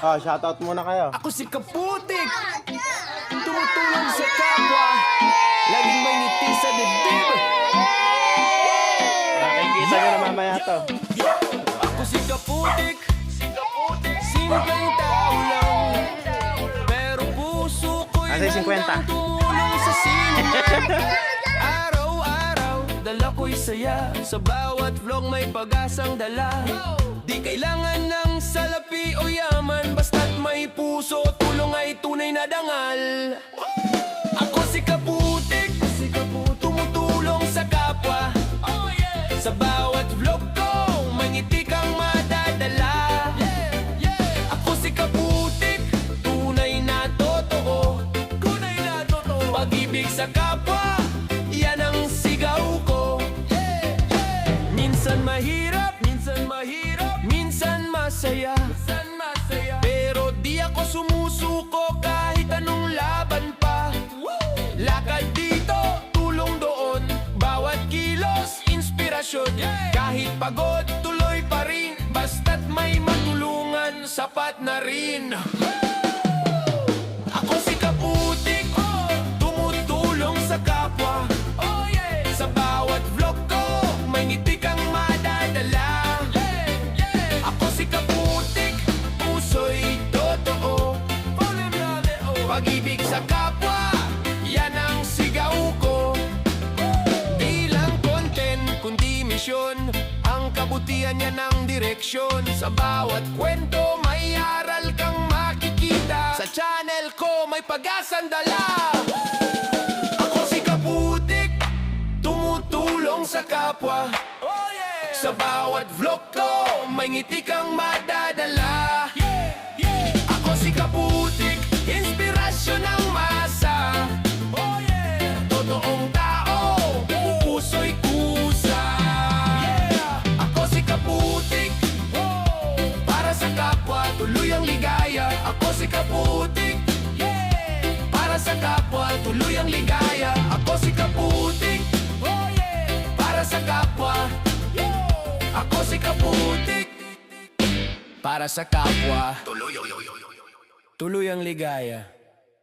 Oh, shoutout muna kayo. Ako si Kaputik, tumutulong sa kapwa, laging may ngiti sa dibdib. Nakikita nyo na mamaya to. Ako si Kaputik, simpleng tao lang, pero puso ko'y Kasi 50. handang tumulong sa sinuman. Araw-araw, dala ko'y saya, sa bawat vlog may pag-asang dala. Di kailangan ng salapi o yaman, basta't may puso, tulong ay tunay na dangal. Ako si Kaputik, tumutulong sa kapwa. Sa bawat vlog ko, may ngiti kang madadala. Ako si Kaputik, tunay na totoo. Pag-ibig sa kapwa, yan ang sigaw ko. Minsan mahirap, minsan masaya. Pero di ako sumusuko kahit anong laban pa. Lakad dito, tulong doon, bawat kilos, inspirasyon. Kahit pagod, tuloy pa rin, basta't may matulungan, sapat na rin. Ako si Kaputik, tumutulong sa kapwa. Sa bawat vlog ko, may ngiti kang madadala. Ako si Kaputik, puso'y totoo. Pag-ibig sa kapwa, yan ang sigaw ko. Di lang content, kundi misyon, ang kabutihan yan ang direksyon. Sa bawat kwento, may aral kang makikita. Sa channel ko, may pag-asang dala. Ako si Kaputik, tumutulong sa kapwa. Sa bawat vlog ko, may ngiti kang madadala. Ako si Kaputik, inspirasyon ng masa. Totoong tao, puso'y kusa. Ako si Kaputik, para sa kapwa, tuloy ang ligaya. Ako si Kaputik, para sa kapwa, tuloy ang ligaya. Ako si Kaputik, para sa kapwa. Ako si Kaputik, para sa kapwa, tuloy ang ligaya.